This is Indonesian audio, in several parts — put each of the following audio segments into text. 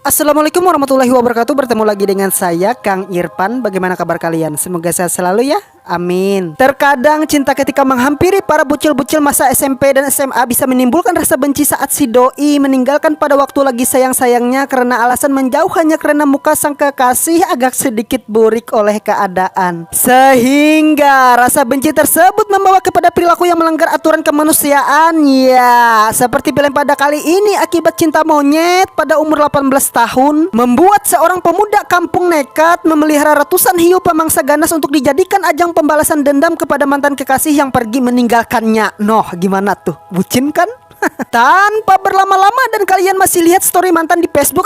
Assalamualaikum warahmatullahi wabarakatuh. Bertemu lagi dengan saya Kang Irfan. Bagaimana kabar kalian? Semoga sehat selalu ya. Amin. Terkadang cinta ketika menghampiri para bucil-bucil masa SMP dan SMA bisa menimbulkan rasa benci saat si doi meninggalkan pada waktu lagi sayang-sayangnya karena alasan menjauh hanya karena muka sang kekasih agak sedikit burik oleh keadaan. Sehingga rasa benci tersebut membawa kepada perilaku yang melanggar aturan kemanusiaan. Ya, seperti film pada kali ini akibat cinta monyet pada umur 18 tahun membuat seorang pemuda kampung nekat memelihara ratusan hiu pemangsa ganas untuk dijadikan ajang pembalasan dendam kepada mantan kekasih yang pergi meninggalkannya. Noh, gimana tuh? Bucin kan? Tanpa berlama-lama dan kalian masih lihat story mantan di Facebook.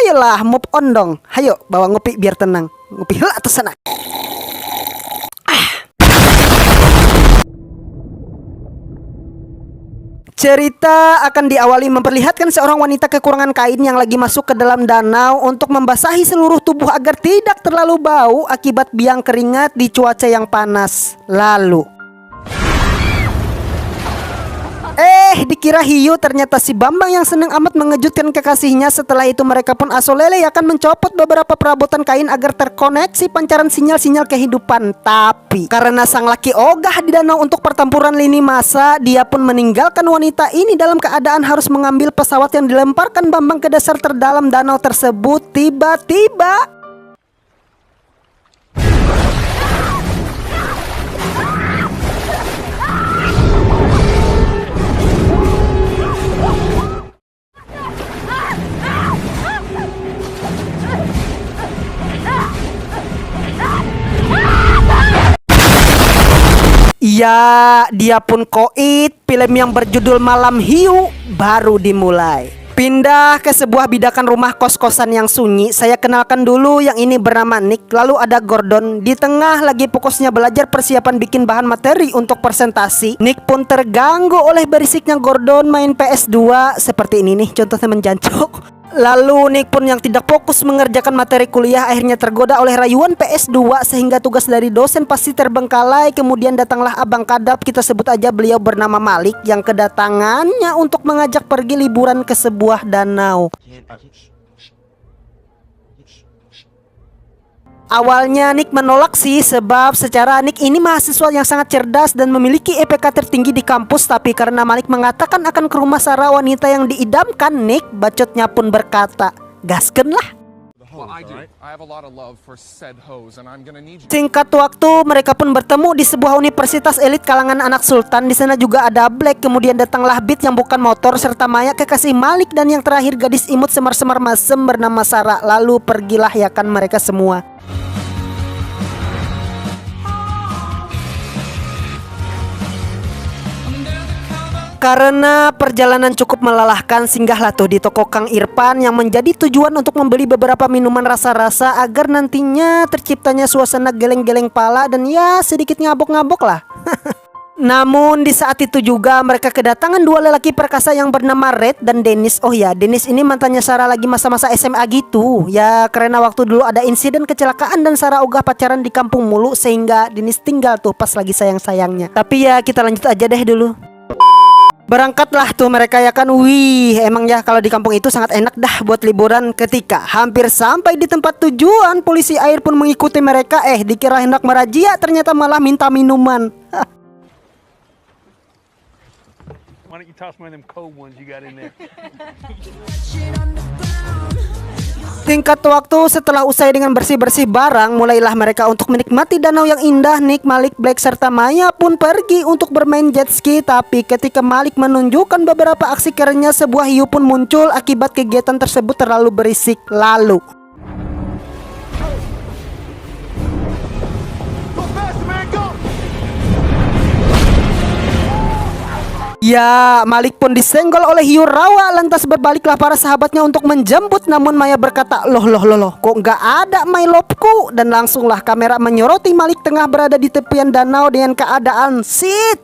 Ayolah, move on dong. Hayo, bawa ngopi biar tenang. Ngopi lah atau sana. Cerita akan diawali memperlihatkan seorang wanita kekurangan kain yang lagi masuk ke dalam danau untuk membasahi seluruh tubuh agar tidak terlalu bau akibat biang keringat di cuaca yang panas. Lalu dikira hiu, ternyata si Bambang yang senang amat mengejutkan kekasihnya. Setelah itu mereka pun asolele akan mencopot beberapa perabotan kain agar terkoneksi pancaran sinyal-sinyal kehidupan. Tapi karena sang laki ogah di danau untuk pertempuran lini masa, dia pun meninggalkan wanita ini dalam keadaan harus mengambil pesawat yang dilemparkan Bambang ke dasar terdalam danau tersebut. Tiba-tiba ya, dia pun koit. Film yang berjudul Malam Hiu baru dimulai. Pindah ke sebuah bidakan rumah kos-kosan yang sunyi. Saya kenalkan dulu, yang ini bernama Nick. Lalu ada Gordon. Di tengah lagi fokusnya belajar persiapan bikin bahan materi untuk presentasi, Nick pun terganggu oleh berisiknya Gordon main PS2. Seperti ini nih contohnya menjancok. Lalu Nick pun yang tidak fokus mengerjakan materi kuliah akhirnya tergoda oleh rayuan PS2 sehingga tugas dari dosen pasti terbengkalai. Kemudian datanglah abang kadap, kita sebut aja beliau bernama Malik, yang kedatangannya untuk mengajak pergi liburan ke sebuah danau. Awalnya Nick menolak sih, sebab secara Nick ini mahasiswa yang sangat cerdas dan memiliki IPK tertinggi di kampus. Tapi karena Malik mengatakan akan ke rumah Sarah, wanita yang diidamkan Nick, bacotnya pun berkata, gasken lah. Singkat waktu mereka pun bertemu di sebuah universitas elit kalangan anak sultan. Di sana juga ada Black, kemudian datanglah Beat yang bukan motor, serta Maya kekasih Malik, dan yang terakhir gadis imut semar-semar masem bernama Sarah. Lalu pergilah ya kan mereka semua. Karena perjalanan cukup melelahkan, singgahlah tuh di toko Kang Irfan yang menjadi tujuan untuk membeli beberapa minuman rasa-rasa agar nantinya terciptanya suasana geleng-geleng pala dan ya sedikit ngabok-ngabok lah. Namun di saat itu juga mereka kedatangan dua lelaki perkasa yang bernama Red dan Dennis. Oh ya, Dennis ini mantannya Sarah lagi masa-masa SMA gitu. Ya karena waktu dulu ada insiden kecelakaan dan Sarah ogah pacaran di kampung mulu sehingga Dennis tinggal tuh pas lagi sayang-sayangnya. Tapi ya kita lanjut aja deh dulu. Berangkatlah tuh mereka ya kan. Wih, emang ya kalau di kampung itu sangat enak dah buat liburan. Ketika hampir sampai di tempat tujuan, polisi air pun mengikuti mereka. Dikira hendak merazia, ternyata malah minta minuman. Singkat waktu setelah usai dengan bersih-bersih barang, mulailah mereka untuk menikmati danau yang indah. Nick, Malik, Black serta Maya pun pergi untuk bermain jet ski. Tapi ketika Malik menunjukkan beberapa aksi kerennya, sebuah hiu pun muncul akibat kegiatan tersebut terlalu berisik. Lalu ya, Malik pun disenggol oleh hiu rawa. Lantas berbaliklah para sahabatnya untuk menjemput. Namun Maya berkata, loh, kok nggak ada my love-ku? Dan langsunglah kamera menyoroti Malik tengah berada di tepian danau dengan keadaan sit.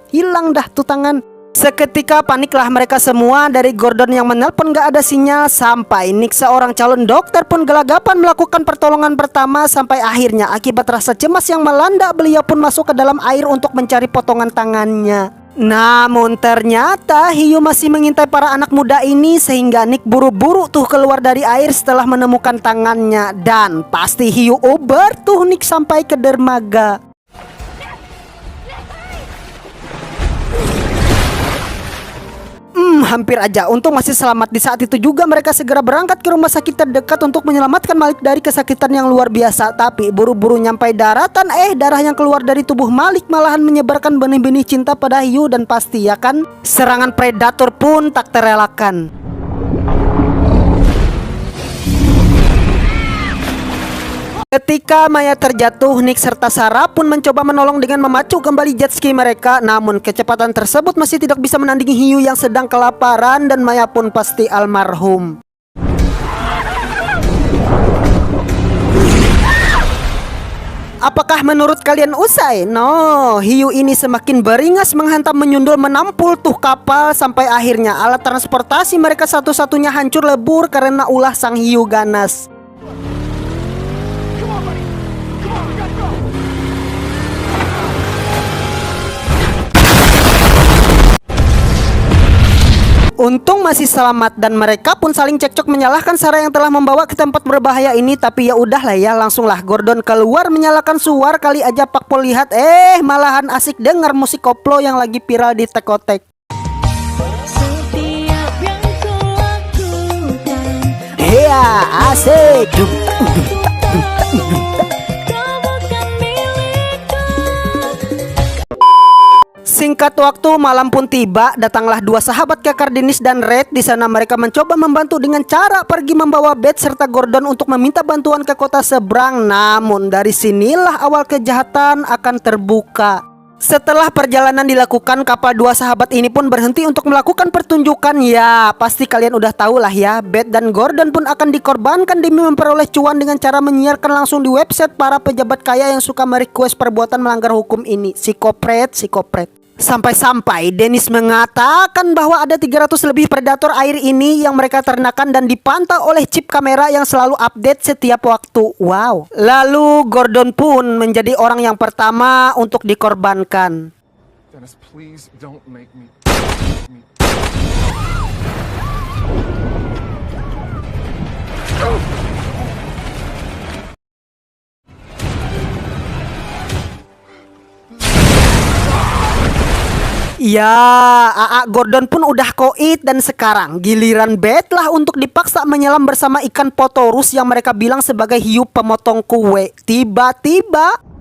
Hilang dah tuh tangan. Seketika paniklah mereka semua, dari Gordon yang menelpon gak ada sinyal, sampai Nick seorang calon dokter pun gelagapan melakukan pertolongan pertama. Sampai akhirnya akibat rasa cemas yang melanda, beliau pun masuk ke dalam air untuk mencari potongan tangannya. Namun ternyata hiu masih mengintai para anak muda ini, sehingga Nick buru-buru tuh keluar dari air setelah menemukan tangannya. Dan pasti hiu uber tuh Nick sampai ke dermaga. Hampir aja, untung masih selamat. Di saat itu juga mereka segera berangkat ke rumah sakit terdekat untuk menyelamatkan Malik dari kesakitan yang luar biasa. Tapi buru-buru nyampai daratan, darah yang keluar dari tubuh Malik malahan menyebarkan benih-benih cinta pada hiu. Dan pasti ya kan, serangan predator pun tak terelakkan. Ketika mayat terjatuh, Nick serta Sarah pun mencoba menolong dengan memacu kembali jet ski mereka. Namun kecepatan tersebut masih tidak bisa menandingi hiu yang sedang kelaparan, dan Maya pun pasti almarhum. Apakah menurut kalian usai? No, hiu ini semakin beringas menghantam, menyundul, menampul tuh kapal. Sampai akhirnya alat transportasi mereka satu-satunya hancur lebur karena ulah sang hiu ganas. Untung masih selamat, dan mereka pun saling cekcok menyalahkan Sarah yang telah membawa ke tempat berbahaya ini. Tapi ya udahlah ya, langsunglah Gordon keluar menyalakan suar. Kali aja Pak Pol lihat, malahan asik dengar musik koplo yang lagi viral di Tekotek. Iya, asik. Singkat waktu, malam pun tiba. Datanglah dua sahabat kekar, Dennis dan Red. Di sana mereka mencoba membantu dengan cara pergi membawa Beth serta Gordon untuk meminta bantuan ke kota seberang. Namun dari sinilah awal kejahatan akan terbuka. Setelah perjalanan dilakukan, kapal dua sahabat ini pun berhenti untuk melakukan pertunjukan. Ya, pasti kalian udah tahu lah ya, Beth dan Gordon pun akan dikorbankan demi memperoleh cuan dengan cara menyiarkan langsung di website para pejabat kaya yang suka merequest perbuatan melanggar hukum ini. Psikopret. Sampai-sampai Dennis mengatakan bahwa ada 300 lebih predator air ini yang mereka ternakan dan dipantau oleh chip kamera yang selalu update setiap waktu. Wow. Lalu Gordon pun menjadi orang yang pertama untuk dikorbankan. Dennis, please don't make me. Ya, AA Gordon pun udah koit, dan sekarang giliran Beth lah untuk dipaksa menyelam bersama ikan potorus yang mereka bilang sebagai hiu pemotong kue. Tiba-tiba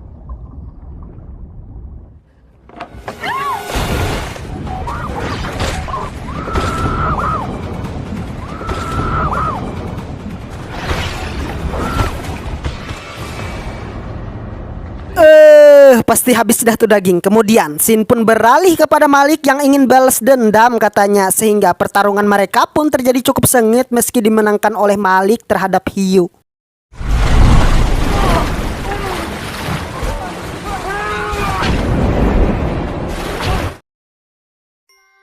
pasti habis dah tuh daging. Kemudian scene pun beralih kepada Malik yang ingin balas dendam katanya, sehingga pertarungan mereka pun terjadi cukup sengit meski dimenangkan oleh Malik terhadap hiu.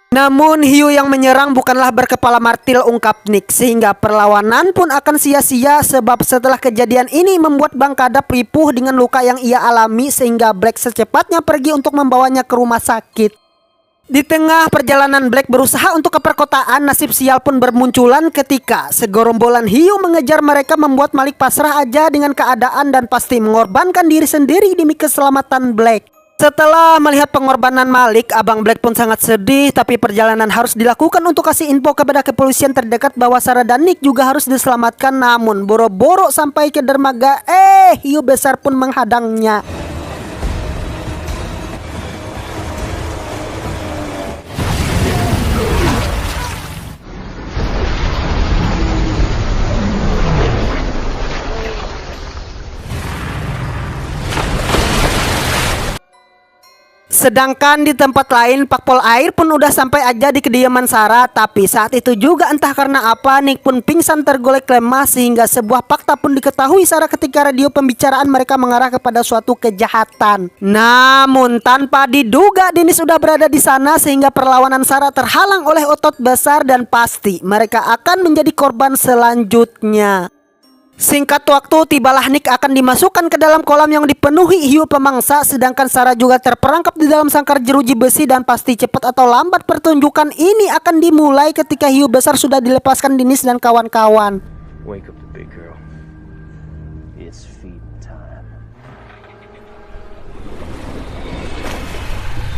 Namun hiu yang menyerang bukanlah berkepala martil, ungkap Nick, sehingga perlawanan pun akan sia-sia. Sebab setelah kejadian ini membuat Bang Kadap ripuh dengan luka yang ia alami, sehingga Black secepatnya pergi untuk membawanya ke rumah sakit. Di tengah perjalanan Black berusaha untuk ke perkotaan, nasib sial pun bermunculan ketika segerombolan hiu mengejar mereka, membuat Malik pasrah aja dengan keadaan dan pasti mengorbankan diri sendiri demi keselamatan Black. Setelah melihat pengorbanan Malik, Abang Black pun sangat sedih. Tapi perjalanan harus dilakukan untuk kasih info kepada kepolisian terdekat bahwa Sarah dan Nick juga harus diselamatkan. Namun boro-boro sampai ke dermaga, hiu besar pun menghadangnya. Sedangkan di tempat lain Pakpol Air pun udah sampai aja di kediaman Sarah. Tapi saat itu juga entah karena apa Nick pun pingsan tergolek lemah, sehingga sebuah fakta pun diketahui Sarah ketika radio pembicaraan mereka mengarah kepada suatu kejahatan. Namun tanpa diduga Dennis sudah berada di sana, sehingga perlawanan Sarah terhalang oleh otot besar dan pasti mereka akan menjadi korban selanjutnya. Singkat waktu, tibalah Nick akan dimasukkan ke dalam kolam yang dipenuhi hiu pemangsa, sedangkan Sarah juga terperangkap di dalam sangkar jeruji besi, dan pasti cepat atau lambat pertunjukan ini akan dimulai ketika hiu besar sudah dilepaskan Dennis dan kawan-kawan. Wake up the big girl. It's feed time.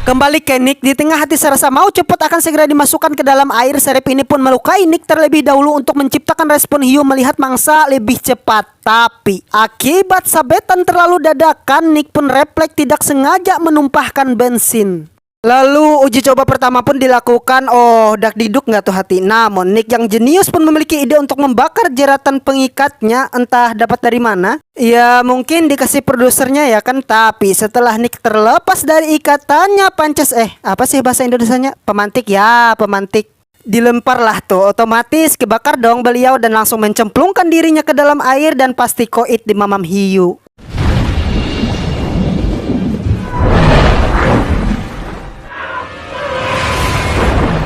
Kembali ke Nick, di tengah hati serasa mau cepat akan segera dimasukkan ke dalam air. Serep ini pun melukai Nick terlebih dahulu untuk menciptakan respon hiu melihat mangsa lebih cepat. Tapi akibat sabetan terlalu dadakan, Nick pun refleks tidak sengaja menumpahkan bensin. Lalu uji coba pertama pun dilakukan. Oh, dak diduk nggak tuh hati. Namun Nick yang jenius pun memiliki ide untuk membakar jeratan pengikatnya. Entah dapat dari mana. Ya mungkin dikasih produsernya ya kan. Tapi setelah Nick terlepas dari ikatannya pances apa sih bahasa Indonesianya? Pemantik ya, pemantik. Dilemparlah tuh, otomatis kebakar dong beliau dan langsung mencemplungkan dirinya ke dalam air dan pasti koit di mamam hiu.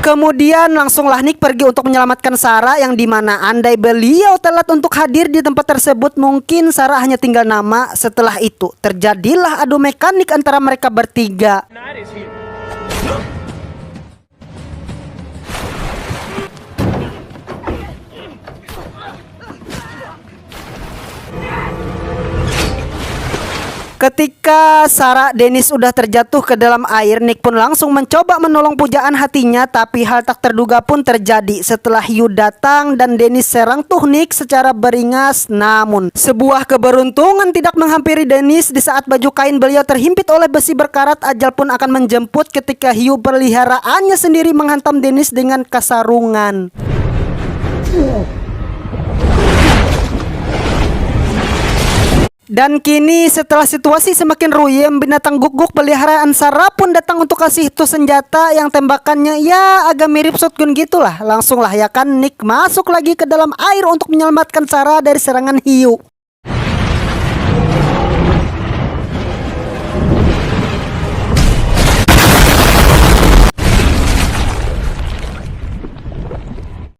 Kemudian langsunglah Nick pergi untuk menyelamatkan Sarah, yang dimana andai beliau telat untuk hadir di tempat tersebut mungkin Sarah hanya tinggal nama. Setelah itu terjadilah adu mekanik antara mereka bertiga. Ketika Sarah Dennis udah terjatuh ke dalam air, Nick pun langsung mencoba menolong pujaan hatinya. Tapi hal tak terduga pun terjadi setelah hiu datang dan Dennis serang tuh Nick secara beringas. Namun sebuah keberuntungan tidak menghampiri Dennis. Di saat baju kain beliau terhimpit oleh besi berkarat, ajal pun akan menjemput ketika hiu peliharaannya sendiri menghantam Dennis dengan kasarungan. Dan kini setelah situasi semakin ruyem, binatang guguk peliharaan Sarah pun datang untuk kasih tuh senjata yang tembakannya ya agak mirip shotgun gitulah. Langsunglah ya kan Nick masuk lagi ke dalam air untuk menyelamatkan Sarah dari serangan hiu.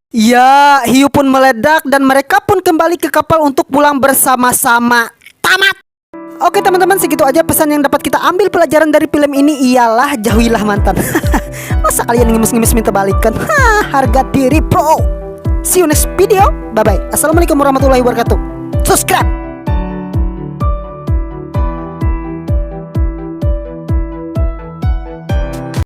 Ya, hiu pun meledak dan mereka pun kembali ke kapal untuk pulang bersama-sama. Tamat. Oke teman-teman, segitu aja pesan yang dapat kita ambil pelajaran dari film ini ialah jauhilah mantan. Masa kalian ngemis-ngemis minta balikan? Harga diri bro. See you next video. Bye bye. Assalamualaikum warahmatullahi wabarakatuh. Subscribe.